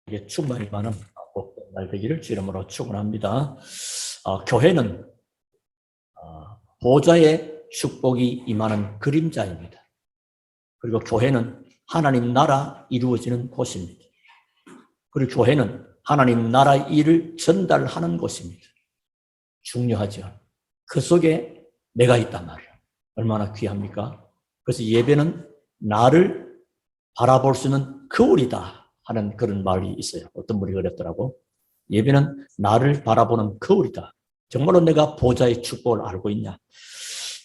이게 충만히 많은 복된 날 되기를 주 이름으로 축원합니다. 교회는 보좌의 축복이 임하는 그림자입니다. 그리고 교회는 하나님 나라 이루어지는 곳입니다. 그리고 교회는 하나님 나라 일을 전달하는 곳입니다. 중요하죠. 그 속에 내가 있단 말이에요. 얼마나 귀합니까? 그래서 예배는 나를 바라볼 수 있는 거울이다 하는 그런 말이 있어요. 어떤 분이 그랬더라고. 예배는 나를 바라보는 거울이다. 정말로 내가 보좌의 축복을 알고 있냐?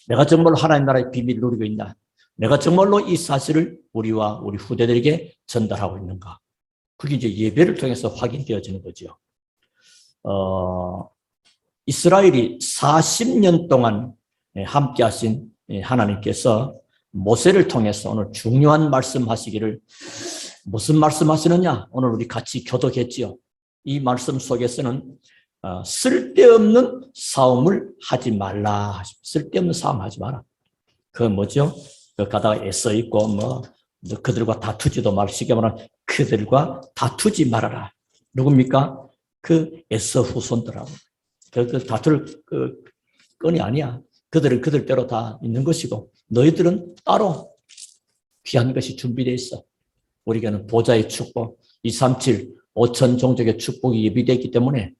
내가 정말로 하나님 나라의 비밀을 누리고 있냐? 내가 정말로 이 사실을 우리와 우리 후대들에게 전달하고 있는가? 그게 이제 예배를 통해서 확인되어지는 거죠. 이스라엘이 40년 동안 함께 하신 하나님께서 모세를 통해서 오늘 중요한 말씀하시기를 무슨 말씀하시느냐? 오늘 우리 같이 교독했지요. 이 말씀 속에서는 쓸데없는 싸움을 하지 말라. 쓸데없는 싸움 하지 마라. 그 뭐죠? 그 가다가 애써 있고 그들과 다투지도 말. 쉽게 말하면 그들과 다투지 말아라. 누굽니까? 그 에서 후손들하고. 그 다툴 건이 아니야. 그들은 그들대로 다 있는 것이고 너희들은 따로 귀한 것이 준비되어 있어. 우리에게는 보좌의 축복, 237, 5천 종족의 축복이 예비되어 있기 때문에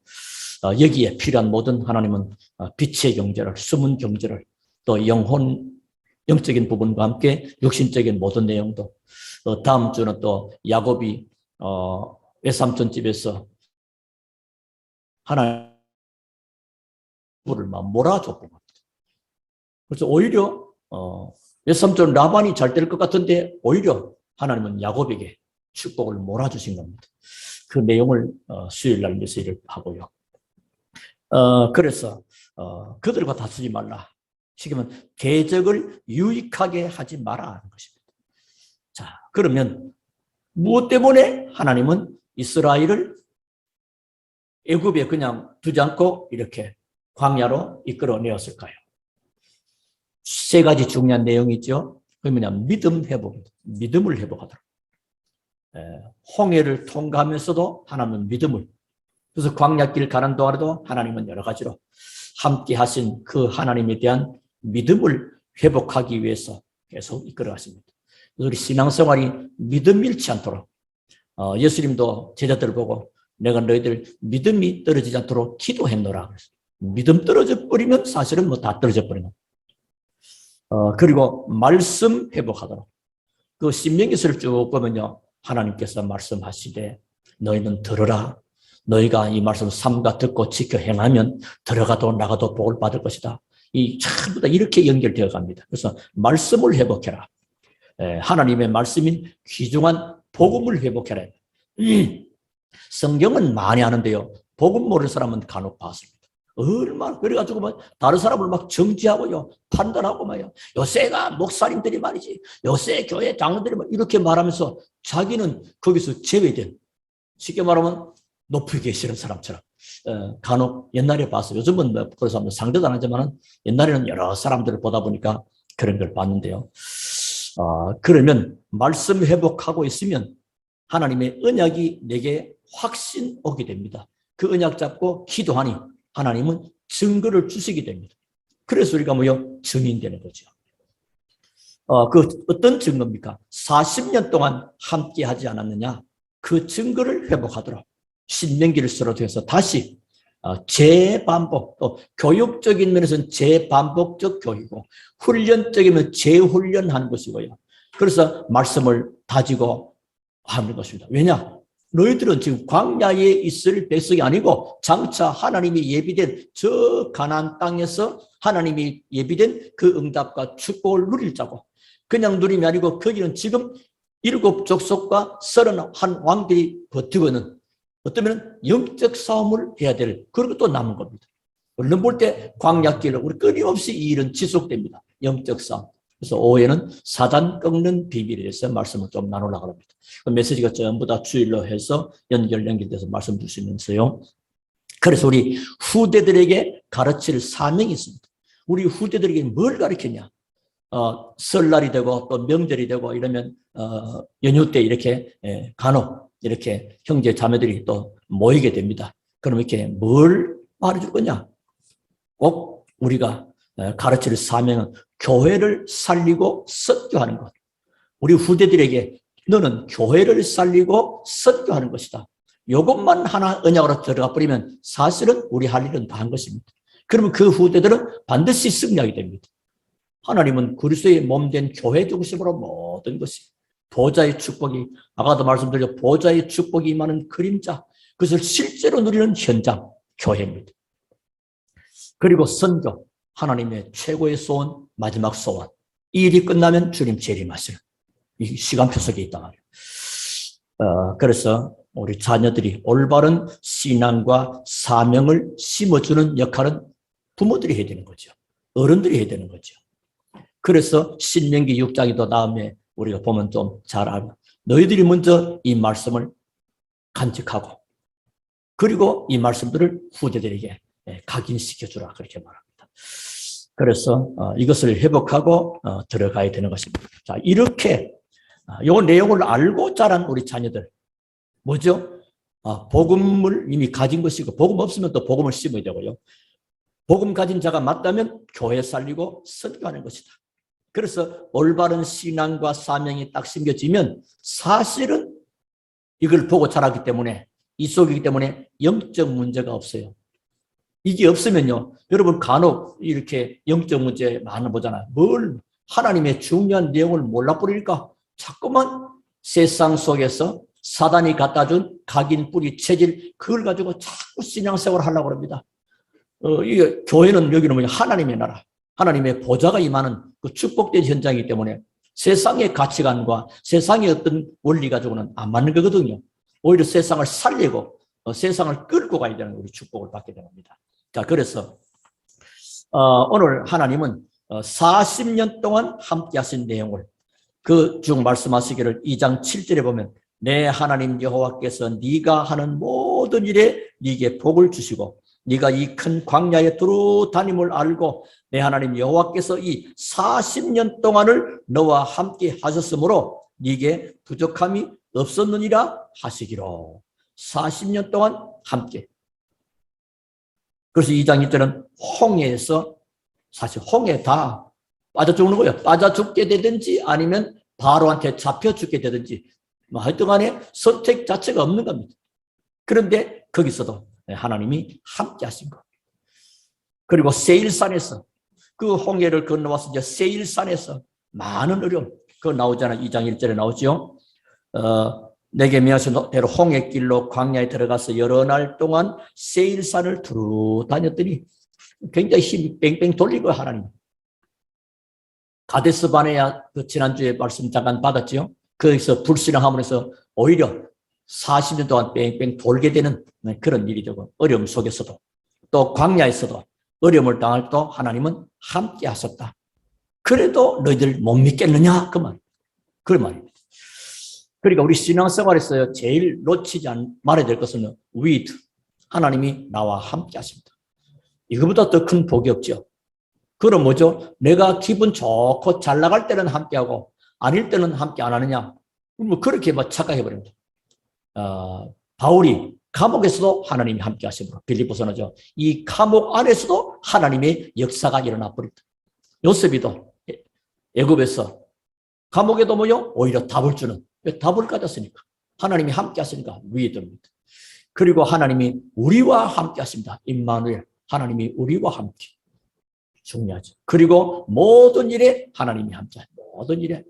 여기에 필요한 모든 하나님은 빛의 경제를, 숨은 경제를, 또 영적인 부분과 함께 육신적인 모든 내용도, 다음 주는 또 야곱이 외삼촌 집에서 하나님을 막 몰아줬고, 그래서 오히려 외삼촌 라반이 잘 될 것 같은데 오히려 하나님은 야곱에게 축복을 몰아주신 겁니다. 그 내용을 수요일날 메시지를 하고요. 그래서 그들과 다투지 말라. 지금은 대적을 유익하게 하지 마라 하는 것입니다. 자, 그러면 무엇 때문에 하나님은 이스라엘을 애굽에 그냥 두지 않고 이렇게 광야로 이끌어내었을까요? 세 가지 중요한 내용이 있죠. 그게 뭐냐? 믿음 회복입니다. 믿음을 회복하도록. 홍해를 통과하면서도 하나님은 믿음을, 그래서 광야길 가는 동안에도 하나님은 여러 가지로 함께 하신 그 하나님에 대한 믿음을 회복하기 위해서 계속 이끌어갔습니다. 우리 신앙생활이 믿음 잃지 않도록 예수님도 제자들을 보고 내가 너희들 믿음이 떨어지지 않도록 기도했노라. 믿음 떨어져 버리면 사실은 뭐 다 떨어져 버리는. 그리고 말씀 회복하도록. 그 신명기서를 쭉 보면요, 하나님께서 말씀하시되 너희는 들으라. 너희가 이 말씀을 삼가 듣고 지켜 행하면 들어가도 나가도 복을 받을 것이다. 이 전부 다 이렇게 연결되어 갑니다. 그래서 말씀을 회복해라. 하나님의 말씀인 귀중한 복음을 회복해라. 성경은 많이 하는데요, 복음 모르는 사람은 간혹 봤습니다. 얼마나 그래가지고 막 다른 사람을 막 정지하고요, 판단하고 말이야. 요새가 목사님들이 말이지, 요새 교회 장로들이 막 이렇게 말하면서 자기는 거기서 제외된, 쉽게 말하면 높이 계시는 사람처럼 간혹 옛날에 봤어요. 요즘은 그래서 상대도 안 하지만 옛날에는 여러 사람들을 보다 보니까 그런 걸 봤는데요. 그러면 말씀 회복하고 있으면 하나님의 언약이 내게 확신 오게 됩니다. 그 언약 잡고 기도하니 하나님은 증거를 주시게 됩니다. 그래서 우리가 증인되는 거죠. 그 어떤 증거입니까? 40년 동안 함께 하지 않았느냐? 그 증거를 회복하도록 신명기를 서로 통해서 다시 재반복, 또 교육적인 면에서는 재반복적 교육이고 훈련적인 면에서는 재훈련하는 것이고요. 그래서 말씀을 다지고 하는 것입니다. 왜냐? 너희들은 지금 광야에 있을 백성이 아니고 장차 하나님이 예비된 저 가나안 땅에서 하나님이 예비된 그 응답과 축복을 누릴 자고, 그냥 누림이 아니고 거기는 지금 7 족속과 31 왕들이 버티고 있는, 어쩌면 영적 싸움을 해야 될 그런 것도 남은 겁니다. 얼른 볼 때 광야길을 우리 끊임없이 이 일은 지속됩니다. 영적 싸움. 그래서 오후에는 사단 꺾는 비밀에 대해서 말씀을 좀 나누려고 합니다. 그 메시지가 전부 다 주일로 해서 연결돼서 말씀 주시면서요. 그래서 우리 후대들에게 가르칠 사명이 있습니다. 우리 후대들에게 뭘 가르치냐? 설날이 되고 또 명절이 되고 이러면 연휴 때 이렇게 간혹 이렇게 형제 자매들이 또 모이게 됩니다. 그럼 이렇게 뭘 말해줄 거냐? 꼭 우리가 가르칠 사명은 교회를 살리고 선교하는 것. 우리 후대들에게 너는 교회를 살리고 선교하는 것이다. 이것만 하나 언약으로 들어가 버리면 사실은 우리 할 일은 다 한 것입니다. 그러면 그 후대들은 반드시 승리하게 됩니다. 하나님은 그리스도의 몸된 교회 중심으로 모든 것이 보좌의 축복이, 아까도 말씀드렸죠. 보좌의 축복이 임하는 그림자, 그것을 실제로 누리는 현장, 교회입니다. 그리고 선교, 하나님의 최고의 소원, 마지막 소원. 이 일이 끝나면 주님 재림하시는 이 시간표 속에 있단 말이에요. 그래서 우리 자녀들이 올바른 신앙과 사명을 심어주는 역할은 부모들이 해야 되는 거죠. 어른들이 해야 되는 거죠. 그래서 신명기 6장이 더 다음에 우리가 보면 좀 잘 알고, 너희들이 먼저 이 말씀을 간직하고 그리고 이 말씀들을 후대들에게 각인시켜주라, 그렇게 말합니다. 그래서 이것을 회복하고 들어가야 되는 것입니다. 자, 이렇게 이 내용을 알고 자란 우리 자녀들, 뭐죠? 복음을 이미 가진 것이고, 복음 없으면 또 복음을 심어야 되고요. 복음 가진 자가 맞다면 교회 살리고 선교하는 것이다. 그래서 올바른 신앙과 사명이 딱 심겨지면 사실은 이걸 보고 자랐기 때문에, 이 속이기 때문에 영적 문제가 없어요. 이게 없으면요, 여러분 간혹 이렇게 영적 문제 많이 보잖아요. 뭘 하나님의 중요한 내용을 몰라버리니까 자꾸만 세상 속에서 사단이 갖다 준 각인, 뿌리, 체질, 그걸 가지고 자꾸 신앙생활을 하려고 합니다. 이게 교회는 여기는 뭐냐, 하나님의 나라, 하나님의 보좌가 임하는 그 축복된 현장이기 때문에 세상의 가치관과 세상의 어떤 원리 가지고는 안 맞는 거거든요. 오히려 세상을 살리고 세상을 끌고 가야 되는 우리 축복을 받게 됩니다. 자, 그래서 오늘 하나님은 40년 동안 함께 하신 내용을 그 중 말씀하시기를 2장 7절에 보면, 내 하나님 여호와께서 네가 하는 모든 일에 네게 복을 주시고 네가 이 큰 광야에 두루 다님을 알고 내 하나님 여호와께서 이 40년 동안을 너와 함께 하셨으므로 네게 부족함이 없었느니라 하시기로. 40년 동안 함께. 그래서 2장 1절은 홍해에서, 사실 홍해 다 빠져 죽는 거예요. 빠져 죽게 되든지 아니면 바로한테 잡혀 죽게 되든지, 하여튼 간에 선택 자체가 없는 겁니다. 그런데 거기서도 하나님이 함께 하신 것. 그리고 세일산에서, 그 홍해를 건너와서 이제 세일산에서 많은 어려움, 그거 나오잖아요. 2장 1절에 나오죠. 내게 명하신 대로 홍해길로 광야에 들어가서 여러 날 동안 세일산을 두루 다녔더니 굉장히 힘이 뺑뺑 돌리고, 하나님. 가데스 바네아, 그 지난주에 말씀 잠깐 받았죠. 거기서 불신앙함으로써 오히려 40년 동안 뺑뺑 돌게 되는 그런 일이 되고, 어려움 속에서도 또 광야에서도 어려움을 당할 때 하나님은 함께 하셨다. 그래도 너희들 못 믿겠느냐, 그 말. 그 말입니다. 그러니까 우리 신앙생활에서 제일 놓치지 말아야 될 것은 with, 하나님이 나와 함께 하십니다. 이거보다 더 큰 복이 없죠. 그럼 뭐죠? 내가 기분 좋고 잘 나갈 때는 함께하고 아닐 때는 함께 안 하느냐? 뭐 그렇게 착각해버립니다. 바울이 감옥에서도 하나님이 함께 하시므로, 빌립보서는죠, 이 감옥 안에서도 하나님의 역사가 일어나 버립니다. 요셉이도 애굽에서 감옥에도 뭐요? 오히려 답을 주는, 왜 답을 가졌으니까, 하나님이 함께 하시니까 위에 됩니다. 그리고 하나님이 우리와 함께 하십니다. 임마누엘, 하나님이 우리와 함께. 중요하죠. 그리고 모든 일에 하나님이 함께, 모든 일에,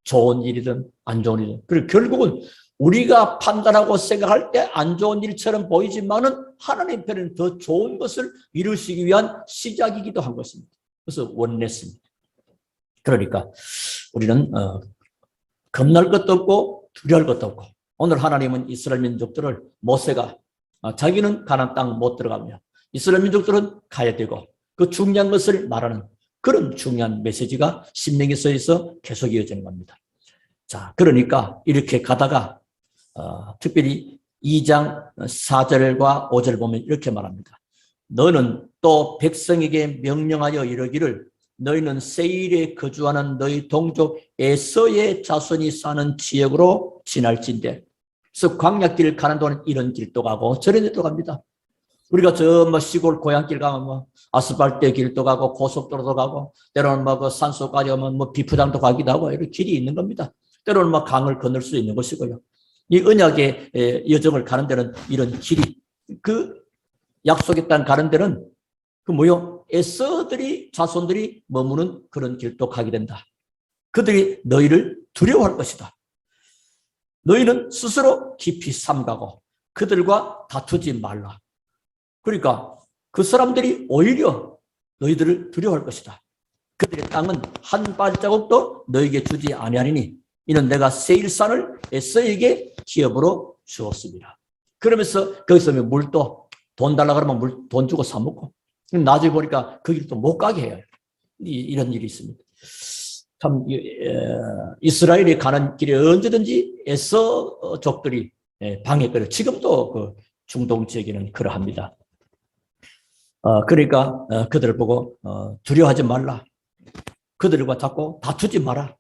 좋은 일이든 안 좋은 일이든. 그리고 결국은 우리가 판단하고 생각할 때 안 좋은 일처럼 보이지만은 하나님 편에는 더 좋은 것을 이루시기 위한 시작이기도 한 것입니다. 그래서 원냈습니다. 그러니까 우리는 겁날 것도 없고 두려울 것도 없고, 오늘 하나님은 이스라엘 민족들을, 모세가 자기는 가나안 땅 못 들어가며 이스라엘 민족들은 가야 되고, 그 중요한 것을 말하는 그런 중요한 메시지가 신명기서에서 계속 이어지는 겁니다. 자, 그러니까 이렇게 가다가 특별히 2장 4절과 5절을 보면 이렇게 말합니다. 너는 또 백성에게 명령하여 이르기를, 너희는 세일에 거주하는 너희 동족 에서의 자손이 사는 지역으로 지날진대. 그래서 광야길 가는 동안 이런 길도 가고 저런 길도 갑니다. 우리가 저 뭐 시골 고향길 가면 뭐 아스팔트 길도 가고 고속도로도 가고 때로는 뭐 그 산속까지 오면 뭐 비프장도 가기도 하고 이런 길이 있는 겁니다. 때로는 뭐 강을 건널 수 있는 것이고요. 이 언약의 여정을 가는 데는 이런 길이 그 약속의 땅 가는 데는 그 뭐요? 에서들이 자손들이 머무는 그런 길도 가게 된다. 그들이 너희를 두려워할 것이다. 너희는 스스로 깊이 삼가고 그들과 다투지 말라. 그러니까 그 사람들이 오히려 너희들을 두려워할 것이다. 그들의 땅은 한 발자국도 너희에게 주지 아니하리니 이는 내가 세일산을 에서에게 기업으로 주었습니다. 그러면서 거기서 물도 돈 달라 그러면 돈 주고 사 먹고 나중에 보니까 그 길도 못 가게 해요. 이런 일이 있습니다. 참 이스라엘이 가는 길에 언제든지 에서족들이 방해거려. 지금도 그 중동 지역에는 그러합니다. 그러니까 그들을 보고 두려워하지 말라. 그들과 자꾸 다투지 마라.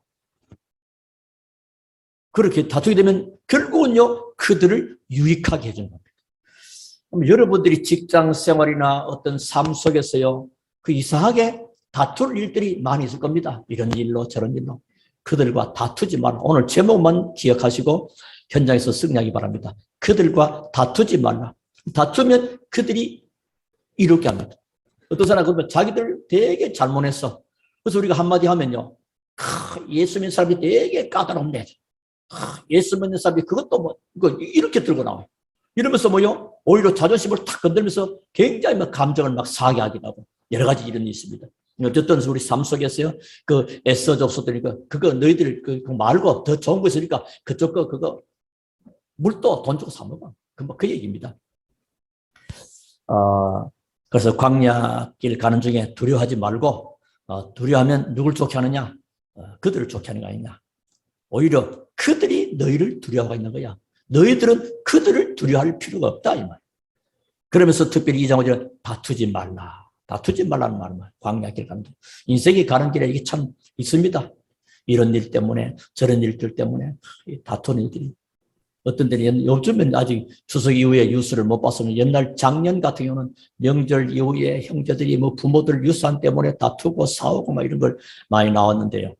그렇게 다투게 되면 결국은요 그들을 유익하게 해주는 겁니다. 여러분들이 직장 생활이나 어떤 삶 속에서요 그 이상하게 다툴 일들이 많이 있을 겁니다. 이런 일로 저런 일로. 그들과 다투지 말라. 오늘 제목만 기억하시고 현장에서 승리하기 바랍니다. 그들과 다투지 말라. 다투면 그들이 이렇게 합니다. 어떤 사람은 그러면 자기들 되게 잘못했어. 그래서 우리가 한마디 하면요. 예수 믿는 사람이 되게 까다롭네. 예수 믿는 사람이 그것도 뭐 이렇게 들고 나와요. 이러면서 뭐요? 오히려 자존심을 탁 건들면서 굉장히 막 감정을 막 상하게 하기도 하고 여러 가지 이런 일이 있습니다. 어쨌든 우리 삶 속에서요. 그 에서 족속들이 그거 너희들 그 말고 더 좋은 거 있으니까 그쪽 거 그거 물도 돈 주고 사 먹어. 그 얘기입니다. 그래서 광야길 가는 중에 두려워하지 말고 두려워하면 누굴 좋게 하느냐? 그들을 좋게 하는 거 아니냐? 오히려 그들이 너희를 두려워하고 있는 거야. 너희들은 그들을 두려워할 필요가 없다 이 말. 그러면서 특별히 2장 5절에 다투지 말라. 다투지 말라는 말은 광야길 가는 길. 인생이 가는 길에 이게 참 있습니다. 이런 일 때문에 저런 일들 때문에 다투는 일들이. 어떤 때는 요즘은 아직 추석 이후에 뉴스를 못 봤으면 옛날 작년 같은 경우는 명절 이후에 형제들이 뭐 부모들 유산 때문에 다투고 싸우고 막 이런 걸 많이 나왔는데요.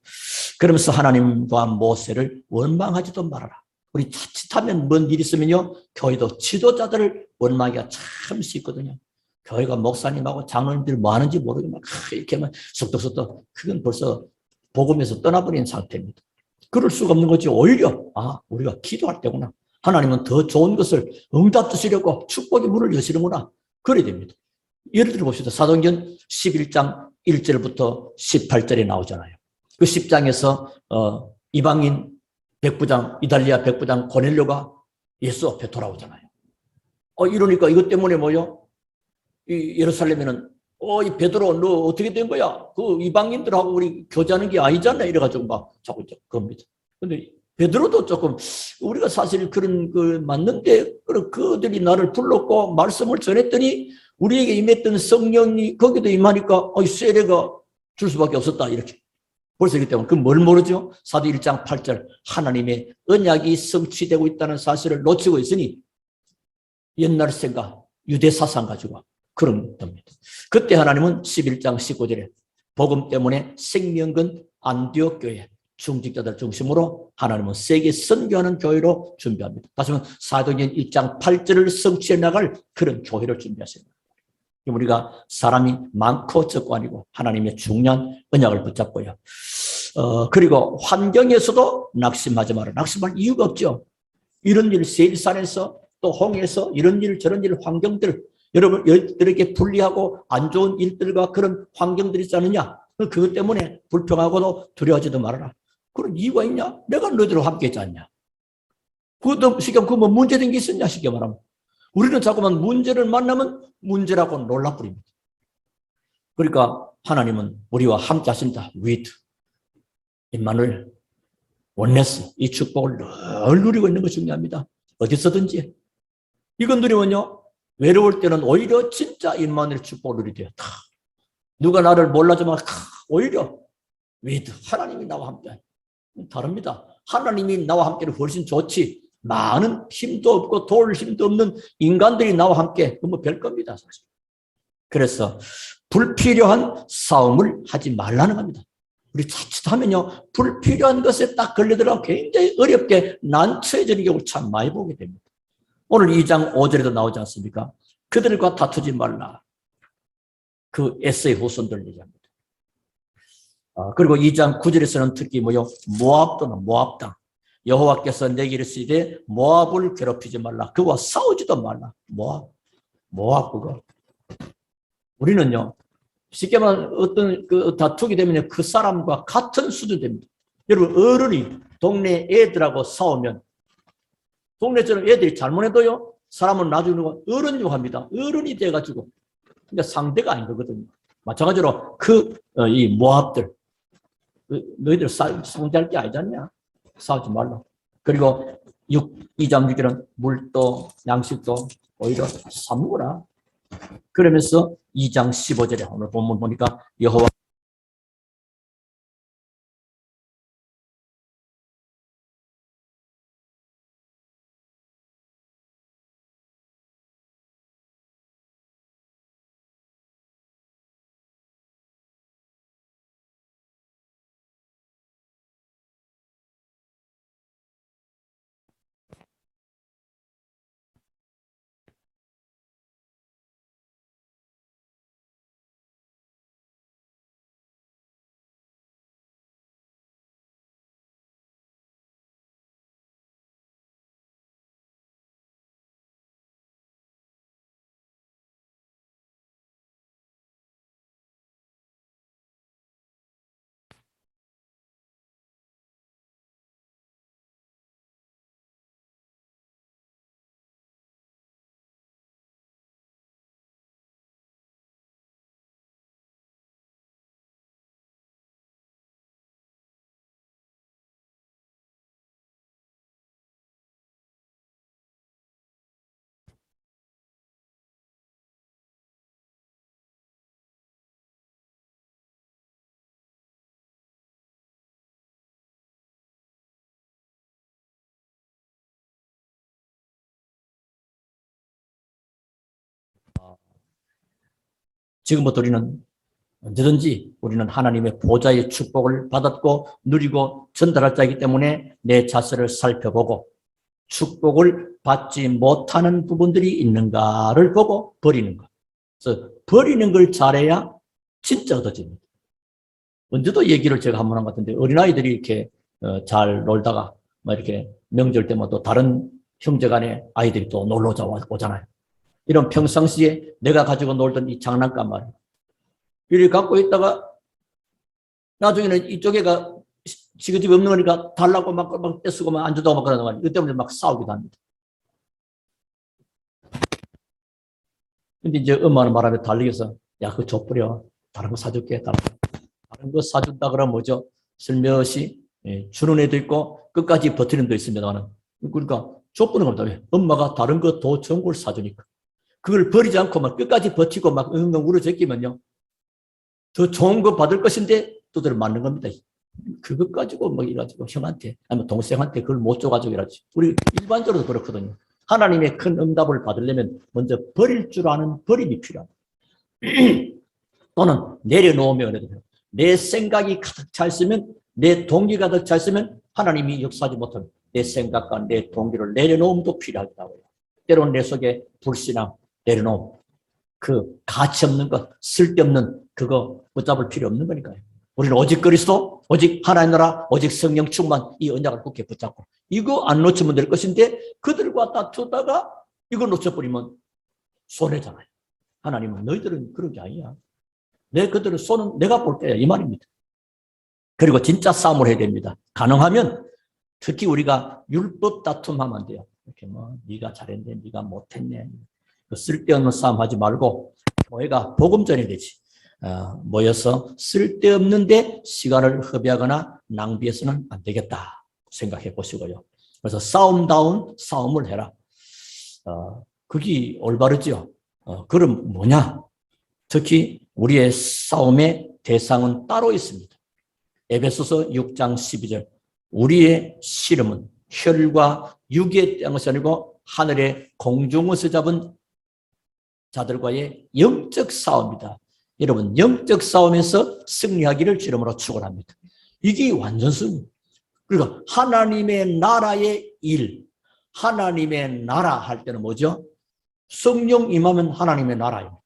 그러면서 하나님과 모세를 원망하지도 말아라. 우리 자칫하면 뭔 일이 있으면요. 교회도 지도자들을 원망하기가 참 쉽거든요. 교회가 목사님하고 장로님들 뭐 하는지 모르게 막 이렇게 막 속덕속덕 그건 벌써 복음에서 떠나버린 상태입니다. 그럴 수가 없는 거지. 오히려 우리가 기도할 때구나. 하나님은 더 좋은 것을 응답 주시려고 축복의 문을 여시는구나. 그래야 됩니다. 예를 들어 봅시다. 사도행전 11장 1절부터 18절에 나오잖아요. 그 10장에서 이방인 백부장, 이달리아 백부장 고넬료가 예수 앞에 돌아오잖아요. 이러니까 이것 때문에 뭐요? 이 예루살렘에는 이 베드로 너 어떻게 된 거야? 그 이방인들하고 우리 교제하는 게 아니잖아. 이래가지고 막 자꾸 그럽니다. 근데 베드로도 조금 우리가 사실 그런 맞는데 그들이 나를 불렀고 말씀을 전했더니 우리에게 임했던 성령이 거기도 임하니까 세례가 줄 수밖에 없었다 이렇게. 벌써 그렇기 때문에 뭘 모르죠? 사도 1장 8절 하나님의 언약이 성취되고 있다는 사실을 놓치고 있으니 옛날 생각, 유대 사상 가지고 그런 겁니다. 그때 하나님은 11장 19절에 복음 때문에 생명근 안디옥 교회 중직자들 중심으로 하나님은 세계 선교하는 교회로 준비합니다. 다시 말하면 사도행전 1장 8절을 성취해 나갈 그런 교회를 준비하십니다. 우리가 사람이 많고 적고 아니고 하나님의 중요한 언약을 붙잡고요. 그리고 환경에서도 낙심하지 마라. 낙심할 이유가 없죠. 이런 일 세일산에서 또 홍해에서 이런 일 저런 일 환경들 여러분들에게 불리하고 안 좋은 일들과 그런 환경들이 있지 않느냐. 그것 때문에 불평하고도 두려워하지도 말아라. 그런 이유가 있냐? 내가 너희들과 함께 있지 않냐. 그것도 쉽게 뭐 문제된 게 있었냐 쉽게 말하면. 우리는 자꾸만 문제를 만나면 문제라고 놀라버립니다. 그러니까 하나님은 우리와 함께 하신다. with 임마누엘 원네스 이 축복을 늘 누리고 있는 것이 중요합니다. 어디서든지. 이건 누리면요. 외로울 때는 오히려 진짜 임마누엘 축복을 누리게 돼요. 누가 나를 몰라주면 오히려 with 하나님이 나와 함께. 다릅니다. 하나님이 나와 함께는 훨씬 좋지. 많은 힘도 없고 도울 힘도 없는 인간들이 나와 함께 너무 별 겁니다. 사실. 그래서 불필요한 싸움을 하지 말라는 겁니다. 우리 자칫하면요, 불필요한 것에 딱 걸려들어 굉장히 어렵게 난처해지는 경우를 참 많이 보게 됩니다. 오늘 2장 5절에도 나오지 않습니까? 그들과 다투지 말라. 그 에서의 후손들 얘기합니다. 그리고 2장 9절에서는 특히 모압 또는 모압 땅. 여호와께서 내게 이르시되 모압을 괴롭히지 말라. 그와 싸우지도 말라. 모압 그거. 우리는요, 쉽게 말하면 어떤 다투게 되면 그 사람과 같은 수준 됩니다. 여러분, 어른이 동네 애들하고 싸우면, 동네처럼 애들이 잘못해도요, 사람은 나중에 어른이 합니다. 어른이 돼가지고. 그러니까 상대가 아닌 거거든요. 마찬가지로 이 모압들, 너희들 싸우지 게 아니잖냐? 싸우지 말라. 그리고 2장 6절은 물도 양식도 오히려 사먹어라. 그러면서 2장 15절에 오늘 본문 보니까 여호와 지금부터 우리는 언제든지 우리는 하나님의 보좌의 축복을 받았고 누리고 전달할 자이기 때문에 내 자세를 살펴보고 축복을 받지 못하는 부분들이 있는가를 보고 버리는 것. 그래서 버리는 걸 잘해야 진짜 얻어집니다. 언제도 얘기를 제가 한 번 한 것 같은데 어린아이들이 이렇게 잘 놀다가 이렇게 명절 때마다 또 다른 형제간에 아이들이 또 놀러 오잖아요. 이런 평상시에 내가 가지고 놀던 이 장난감 말이에요. 이렇게 갖고 있다가 나중에는 이쪽에가 지금 집에 없는 거니까 달라고 막 떼쓰고 막 안 주다고 막 그러는 거예요. 그 때문에 막 싸우기도 합니다. 근데 이제 엄마는 말하면 달리기서 야, 그거 줘버려. 다른 거 사줄게. 다른 거 사준다 그러면 뭐죠? 슬며시 주는 애도 있고 끝까지 버티는 애도 있습니다만 그러니까 줘버리는 겁니다. 왜? 엄마가 다른 거 더 좋은 걸 사주니까. 그걸 버리지 않고 막 끝까지 버티고 막 엉엉 울어 제끼면요. 더 좋은 거 받을 것인데 두드려 맞는 겁니다. 그것 가지고 뭐 이래가지고 형한테 아니면 동생한테 그걸 못 줘가지고 이러지. 우리 일반적으로도 그렇거든요. 하나님의 큰 응답을 받으려면 먼저 버릴 줄 아는 버림이 필요합니다. 또는 내려놓으면 그래도 돼요. 내 생각이 가득 차 있으면 내 동기가 가득 차 있으면 하나님이 역사하지 못하는 내 생각과 내 동기를 내려놓음도 필요하다고요. 때로는 내 속에 불신앙 내려놓음. 그 가치 없는 것, 쓸데없는 그거 붙잡을 필요 없는 거니까요. 우리는 오직 그리스도, 오직 하나님 나라, 오직 성령 충만 이 언약을 굳게 붙잡고 이거 안 놓치면 될 것인데 그들과 다투다가 이거 놓쳐버리면 손해잖아요. 하나님은 너희들은 그런 게 아니야. 그들은 손은 내가 볼 때야 이 말입니다. 그리고 진짜 싸움을 해야 됩니다. 가능하면 특히 우리가 율법 다툼하면 안 돼요. 이렇게 네가 잘했네, 네가 못했네. 쓸데없는 싸움 하지 말고 교회가 복음 전해야 되지. 모여서 쓸데없는데 시간을 허비하거나 낭비해서는 안 되겠다 생각해 보시고요. 그래서 싸움다운 싸움을 해라. 그게 올바르죠. 그럼 뭐냐? 특히 우리의 싸움의 대상은 따로 있습니다. 에베소서 6장 12절 우리의 씨름은 혈과 육의 것이 아니고 하늘의 공중에서 잡은 자들과의 영적 싸움이다. 여러분, 영적 싸움에서 승리하기를 주름으로 축원합니다. 이게 완전 승리. 그러니까 하나님의 나라의 일, 하나님의 나라 할 때는 뭐죠? 성령 임하면 하나님의 나라입니다.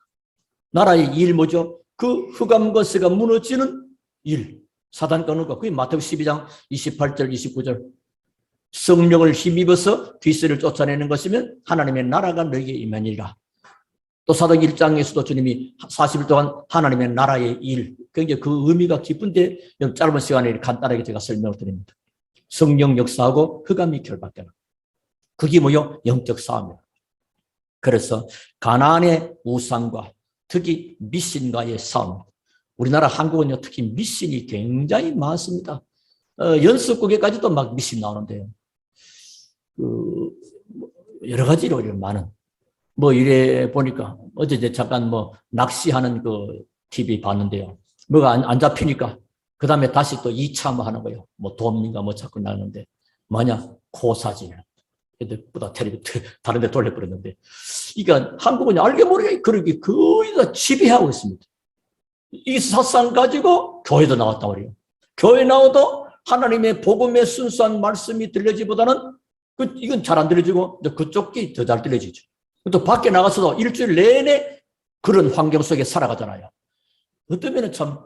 나라의 일 뭐죠? 그 흑암과 세가 무너지는 일. 사단 끄는 거. 그게 마태복음 12장 28절 29절. 성령을 힘입어서 뒷세를 쫓아내는 것이면 하나님의 나라가 너에게 임하니라. 또 사도행 1장에서도 주님이 40일 동안 하나님의 나라의 일. 굉장히 그 의미가 깊은데 짧은 시간에 간단하게 제가 설명을 드립니다. 성령 역사하고 흑암이 결박되는. 그게 뭐요? 영적 싸움이에요. 그래서 가나안의 우상과 특히 미신과의 싸움. 우리나라 한국은요, 특히 미신이 굉장히 많습니다. 연습국에까지도 막 미신 나오는데요. 여러 가지로 많은. 뭐 이래 보니까 어제 이제 잠깐 뭐 낚시하는 그 TV 봤는데요. 뭐가 안 잡히니까 그 다음에 다시 또 2차 뭐 하는 거예요. 뭐 도움인가 뭐 자꾸 나오는데 뭐냐? 코사진. 애들보다 다른 데 돌려버렸는데. 그러니까 한국은 알게 모르게 그렇게 거의 다 지배하고 있습니다. 이 사상 가지고 교회도 나왔다고 그래요. 교회 나와도 하나님의 복음의 순수한 말씀이 들려지보다는 이건 잘 안 들려지고 그쪽 게 더 잘 들려지죠. 또 밖에 나가서도 일주일 내내 그런 환경 속에 살아가잖아요. 어떤 면은 참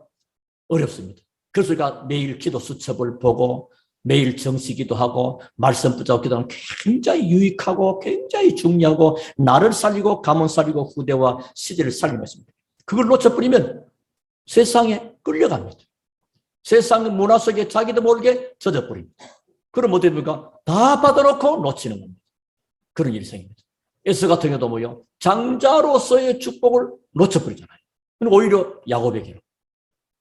어렵습니다. 그래서 우리가 매일 기도 수첩을 보고 매일 정시기도 하고 말씀 붙잡고 기도하면 굉장히 유익하고 굉장히 중요하고 나를 살리고 가문 살리고 후대와 시대를 살리는 것입니다. 그걸 놓쳐버리면 세상에 끌려갑니다. 세상 문화 속에 자기도 모르게 젖어버립니다. 그럼 어떻게 됩니까? 다 받아놓고 놓치는 겁니다. 그런 일이 생깁니다. 에스 같은 경우도 뭐요? 장자로서의 축복을 놓쳐버리잖아요. 그리고 오히려 야곱에게로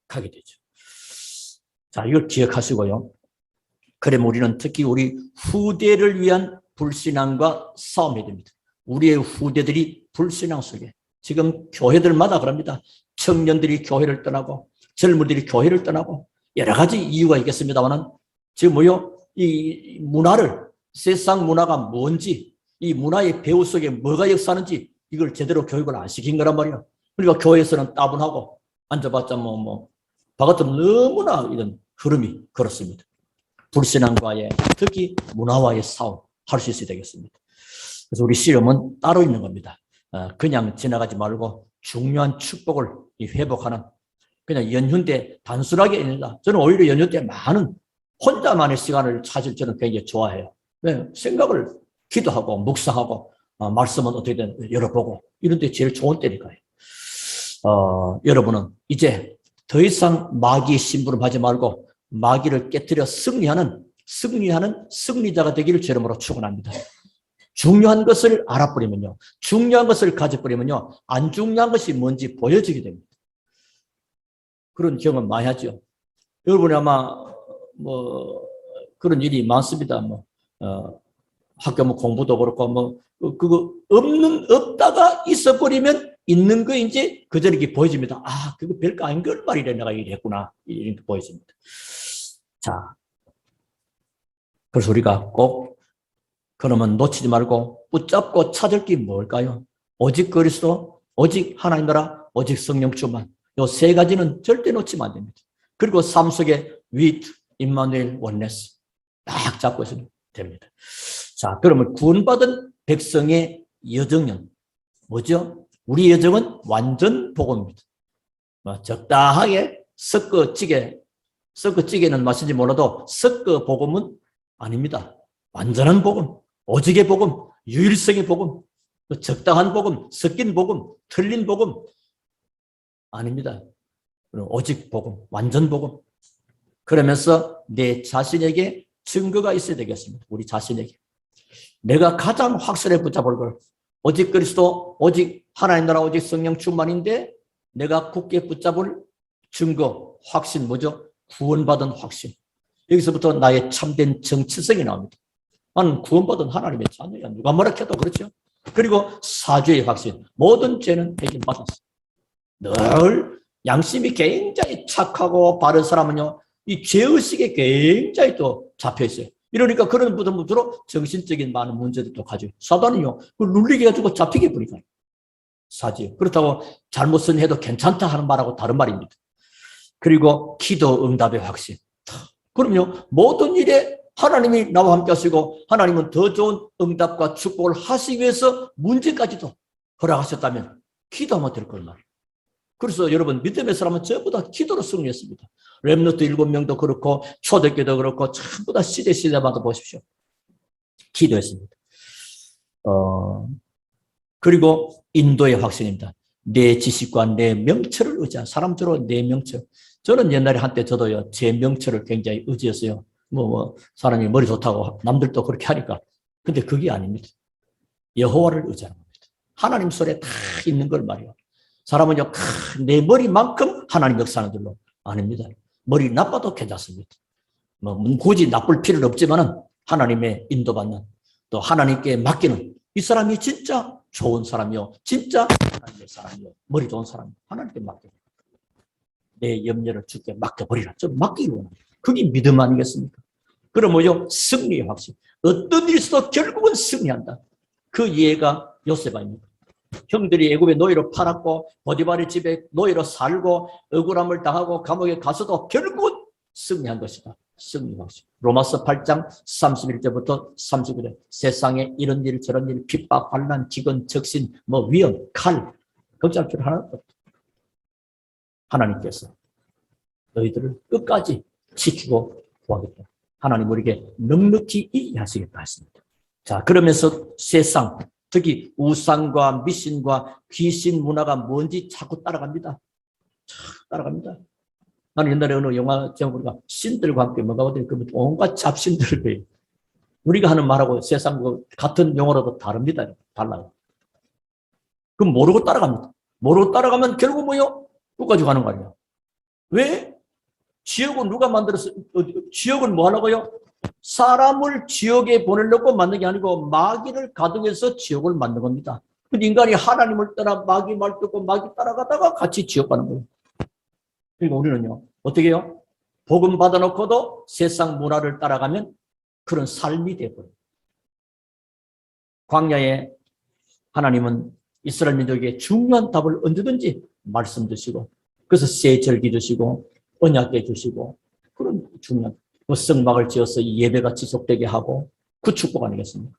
가게 되죠. 자, 이걸 기억하시고요. 그러면 우리는 특히 우리 후대를 위한 불신앙과 싸움해야 됩니다. 우리의 후대들이 불신앙 속에 지금 교회들마다 그럽니다. 청년들이 교회를 떠나고 젊은이들이 교회를 떠나고 여러 가지 이유가 있겠습니다만 지금 뭐요? 이 문화를 세상 문화가 뭔지 이 문화의 배후 속에 뭐가 역사하는지 이걸 제대로 교육을 안 시킨 거란 말이에요. 그러니까 교회에서는 따분하고 앉아봤자 바깥은 너무나 이런 흐름이 그렇습니다. 불신앙과의 특히 문화와의 싸움 할 수 있어야 되겠습니다. 그래서 우리 씨름은 따로 있는 겁니다. 그냥 지나가지 말고 중요한 축복을 회복하는 그냥 연휴 때 단순하게 있는다. 저는 오히려 연휴 때 많은 혼자만의 시간을 사실 저는 굉장히 좋아해요. 네, 생각을 기도하고 묵상하고 말씀은 어떻게든 열어보고 이런 데 제일 좋은 때니까요. 여러분은 이제 더 이상 마귀의 심부름하지 말고 마귀를 깨뜨려 승리하는 승리자가 되기를 주 이름으로 축원합니다. 중요한 것을 알아버리면요. 중요한 것을 가져버리면요. 안 중요한 것이 뭔지 보여지게 됩니다. 그런 경험 많이 하죠. 여러분이 아마 그런 일이 많습니다. 학교 공부도 그렇고 그거 없다가 있어버리면 있는 거 이제 그대로 이렇게 보여집니다. 아, 그거 별거 아닌 걸 말이래. 내가 이랬구나. 이렇게 보여집니다. 자, 그래서 우리가 꼭 그러면 놓치지 말고 붙잡고 찾을 게 뭘까요? 오직 그리스도, 오직 하나님 나라, 오직 성령 충만. 요 세 가지는 절대 놓치면 안 됩니다. 그리고 삶 속에 with, 임마누엘, 원네스 딱 잡고 있으면 됩니다. 자, 그러면 구원받은 백성의 여정은 뭐죠? 우리 여정은 완전 복음입니다. 적당하게 섞어찌개는 맛인지 몰라도 섞어 복음은 아닙니다. 완전한 복음, 오직의 복음, 유일성의 복음, 적당한 복음, 섞인 복음, 틀린 복음 아닙니다. 오직 복음, 완전 복음. 그러면서 내 자신에게 증거가 있어야 되겠습니다. 우리 자신에게. 내가 가장 확실하게 붙잡을 걸 오직 그리스도, 오직 하나님 나라, 오직 성령 충만인데 내가 굳게 붙잡을 증거, 확신 뭐죠? 구원받은 확신. 여기서부터 나의 참된 정체성이 나옵니다. 나는 구원받은 하나님의 자녀야. 누가 뭐라 해도 그렇죠. 그리고 사죄의 확신. 모든 죄는 해결 받았어. 늘 양심이 굉장히 착하고 바른 사람은요, 이 죄의식에 굉장히 또 잡혀 있어요. 이러니까 그런 분들은 주로 정신적인 많은 문제들도 가지고 사단은요, 그걸 눌리게 해가지고 잡히게 버리니까 사지. 그렇다고 잘못 선해도 괜찮다 하는 말하고 다른 말입니다. 그리고 기도 응답의 확신. 그럼요, 모든 일에 하나님이 나와 함께 하시고 하나님은 더 좋은 응답과 축복을 하시기 위해서 문제까지도 허락하셨다면 기도하면 될 걸 말이에요. 그래서 여러분 믿음의 사람은 전부 다 기도로 승리했습니다. 렘너트 7명도 그렇고 초대교도 그렇고 전부 다 시대마다 보십시오. 기도했습니다. 그리고 인도의 확신입니다. 내 지식과 내 명철을 의지한 사람처럼 내 명철. 저는 옛날에 한때 저도요, 제 명철을 굉장히 의지했어요. 사람이 머리 좋다고 남들도 그렇게 하니까. 근데 그게 아닙니다. 여호와를 의지하는 겁니다. 하나님 손에 다 있는 걸 말이에요. 사람은요, 내 머리만큼 하나님 역사하는 줄로 아닙니다. 머리 나빠도 괜찮습니다. 굳이 나쁠 필요는 없지만은 하나님의 인도받는 또 하나님께 맡기는 이 사람이 진짜 좋은 사람이요. 진짜 하나님의 사람이요. 머리 좋은 사람. 하나님께 맡겨. 내 염려를 주께 맡겨버리라. 좀 맡기기 원합니다. 그게 믿음 아니겠습니까? 그럼 뭐요? 승리의 확신. 어떤 일이 있어도 결국은 승리한다. 그 이해가 요셉아입니다. 형들이 애굽의 노예로 팔았고 보디발의 집에 노예로 살고 억울함을 당하고 감옥에 가서도 결국은 승리한 것이다. 승리 확신. 로마서 8장 31절부터 39절. 세상에 이런 일 저런 일 핍박 환난 기근 적신 위험 칼 걱정할 필요 하나도 없다. 하나님께서 너희들을 끝까지 지키고 구하겠다. 하나님 우리에게 넉넉히 이해하시겠다 했습니다. 자, 그러면서 세상 특히 우상과 미신과 귀신 문화가 뭔지 자꾸 따라갑니다. 따라갑니다. 나는 옛날에 어느 영화 제목 보니까 신들과 함께 뭐가 어디 그 온갖 잡신들을 배요. 우리가 하는 말하고 세상 같은 용어로도 다릅니다. 달라요. 그럼 모르고 따라갑니다. 모르고 따라가면 결국 뭐요? 끝까지 가는 거 아니에요. 왜? 지옥은 누가 만들었어? 지옥은 뭐 하려고요? 사람을 지옥에 보내려고 만든 게 아니고 마귀를 가두해서 지옥을 만든 겁니다. 인간이 하나님을 따라 마귀 말 듣고 마귀 따라가다가 같이 지옥 가는 거예요. 그러니까 우리는요, 어떻게 해요? 복음 받아놓고도 세상 문화를 따라가면 그런 삶이 되어버려요. 광야에 하나님은 이스라엘 민족에게 중요한 답을 언제든지 말씀 주시고, 그래서 새 절기 주시고, 언약궤 주시고, 그런 중요한 성막을 지어서 예배가 지속되게 하고, 그 축복 아니겠습니까?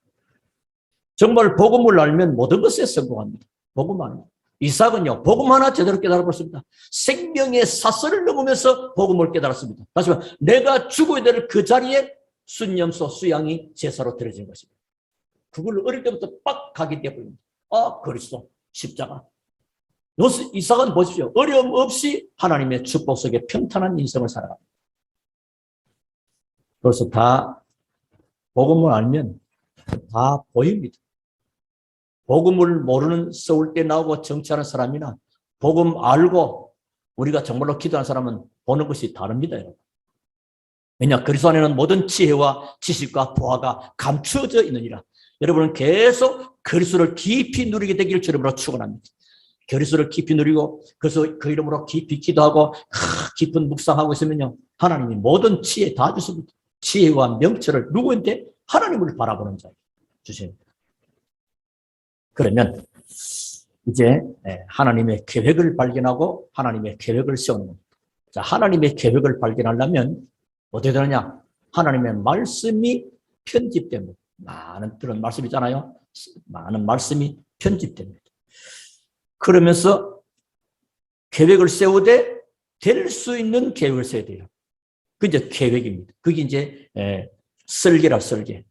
정말 복음을 알면 모든 것에 성공합니다. 복음 아닙니다. 이삭은요, 복음 하나 제대로 깨달아버렸습니다. 생명의 사슬을 넘으면서 복음을 깨달았습니다. 다시 말해, 내가 죽어야 될 그 자리에 순념소 수양이 제사로 드려진 것입니다. 그걸 어릴 때부터 빡 가게 되어버립니다. 그리스도 십자가. 이삭은 보십시오. 어려움 없이 하나님의 축복 속에 평탄한 인생을 살아갑니다. 그래서 다 복음을 알면 다 보입니다. 복음을 모르는 서울대 나오고 정치하는 사람이나 복음 알고 우리가 정말로 기도하는 사람은 보는 것이 다릅니다. 여러분. 왜냐? 그리스도 안에는 모든 지혜와 지식과 보화가 감추어져 있느니라. 여러분은 계속 그리스도를 깊이 누리게 되기를 주님으로 축원합니다. 그리스도를 깊이 누리고 그래서 그 이름으로 깊이 기도하고 깊은 묵상하고 있으면요, 하나님이 모든 지혜 다 주십니다. 지혜와 명철을 누구한테? 하나님을 바라보는 자에게 주십니다. 그러면 이제 하나님의 계획을 발견하고 하나님의 계획을 세우는 겁니다. 자, 하나님의 계획을 발견하려면 어떻게 되느냐? 하나님의 말씀이 편집됩니다. 많은 그런 말씀 있잖아요. 많은 말씀이 편집됩니다. 그러면서 계획을 세우되 될 수 있는 계획을 세워야 돼요. 그게 이제 계획입니다. 그게 이제 설계라 설계.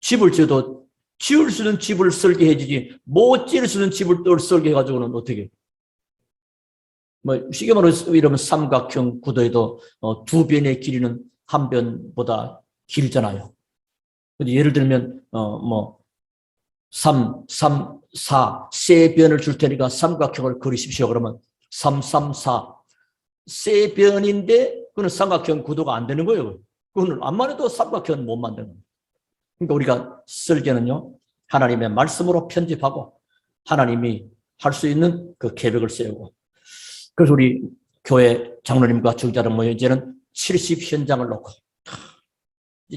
집을 지어도 지을 수 있는 집을 설계해주지 못 지을 수 있는 집을 또 설계해가지고는 어떻게 쉽게 말해서 이러면 삼각형 구도에도 두 변의 길이는 한 변보다 길잖아요. 예를 들면 3, 4 세 변을 줄 테니까 삼각형을 그리십시오. 그러면 3, 3, 4 세 변인데 그건 삼각형 구도가 안 되는 거예요. 그거는 암만 해도 삼각형은 못 만드는 거예요. 그러니까 우리가 설계는요, 하나님의 말씀으로 편집하고 하나님이 할 수 있는 그 계획을 세우고, 그래서 우리 교회 장로님과 중자를 모여 이제는 70 현장을 놓고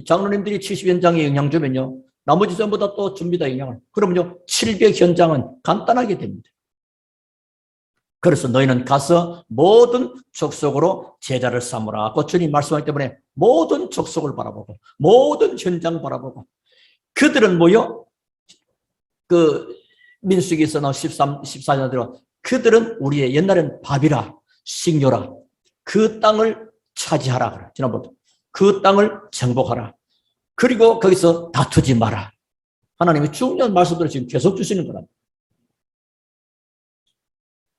장로님들이 70현장에 영향 주면요, 나머지 전부 다 또 줍니다, 영향을. 그러면요, 700현장은 간단하게 됩니다. 그래서 너희는 가서 모든 족속으로 제자를 삼으라. 그 주님 말씀하기 때문에 모든 족속을 바라보고, 모든 현장 바라보고, 그들은 뭐요? 그 민수기에서 나온 14년 들어 그들은 우리의 옛날엔 밥이라, 식료라, 그 땅을 차지하라. 그래. 지난번에 그 땅을 정복하라. 그리고 거기서 다투지 마라. 하나님이 중요한 말씀들을 지금 계속 주시는 거라.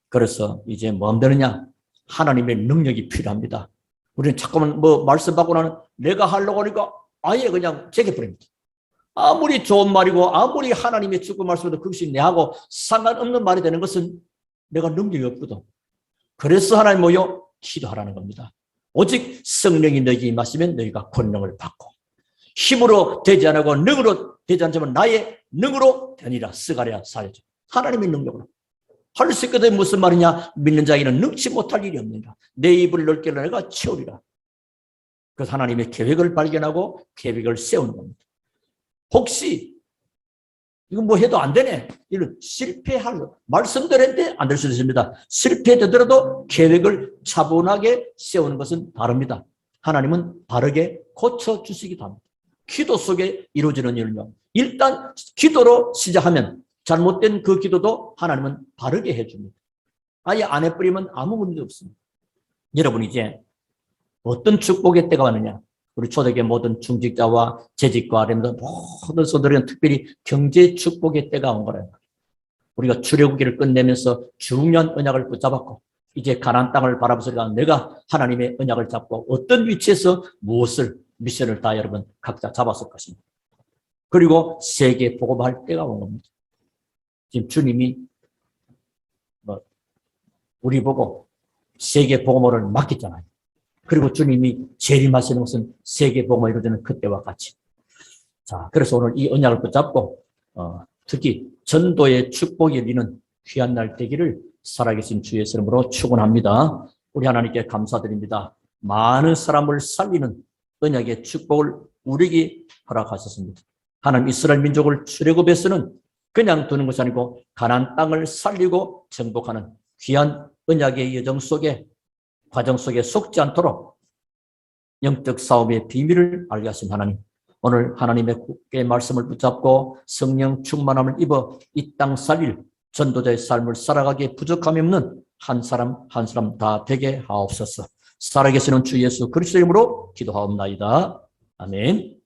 그래서 이제 뭐 되느냐? 하나님의 능력이 필요합니다. 우리는 자꾸만 뭐 말씀 받고 나는 내가 하려고 하니까 아예 그냥 제게버립니다. 아무리 좋은 말이고 아무리 하나님의 주고 말씀도 그것이 내하고 상관없는 말이 되는 것은 내가 능력이 없거든. 그래서 하나님 뭐요? 기도하라는 겁니다. 오직 성령이 너희에게 임하시면 너희가 권능을 받고 힘으로 되지 않고 능으로 되지 않지만 나의 능으로 되니라. 스가랴 4절. 하나님의 능력으로. 할 수 있거든. 무슨 말이냐? 믿는 자에게는 능치 못할 일이 없느니라. 내 입을 넓게 내가 채우리라. 그래서 하나님의 계획을 발견하고 계획을 세우는 겁니다. 혹시 이거 뭐 해도 안 되네. 이런 실패할 말씀드렸는데 안 될 수도 있습니다. 실패되더라도 계획을 차분하게 세우는 것은 다릅니다. 하나님은 바르게 고쳐주시기도 합니다. 기도 속에 이루어지는 일은요. 일단 기도로 시작하면 잘못된 그 기도도 하나님은 바르게 해줍니다. 아예 안 해버리면 아무 문제 없습니다. 여러분 이제 어떤 축복의 때가 왔느냐. 우리 초대교회 모든 중직자와 재직과 아래면서 모든 성도들은 특별히 경제 축복의 때가 온 거라요. 우리가 출애굽기를 끝내면서 중요한 언약을 붙잡았고 이제 가나안 땅을 바라보면서 내가 하나님의 언약을 잡고 어떤 위치에서 무엇을 미션을 다 여러분 각자 잡았을 것입니다. 그리고 세계 복음할 때가 온 겁니다. 지금 주님이 우리 보고 세계 복음을 맡겼잖아요. 그리고 주님이 재림하시는 것은 세계 복음이 이루어지는 그때와 같이. 자, 그래서 오늘 이 언약을 붙잡고 특히 전도의 축복이 이르는 귀한 날 되기를 살아계신 주의 이름으로 축원합니다. 우리 하나님께 감사드립니다. 많은 사람을 살리는 언약의 축복을 우리에게 허락하셨습니다. 하나님 이스라엘 민족을 출애굽에서는 그냥 두는 것이 아니고 가나안 땅을 살리고 정복하는 귀한 언약의 여정 속에 과정 속에 속지 않도록 영적 싸움의 비밀을 알게 하신 하나님, 오늘 하나님의 굳게 말씀을 붙잡고 성령 충만함을 입어 이 땅 살릴 전도자의 삶을 살아가기에 부족함이 없는 한 사람 한 사람 다 되게 하옵소서. 살아계시는 주 예수 그리스도 이름으로 기도하옵나이다. 아멘.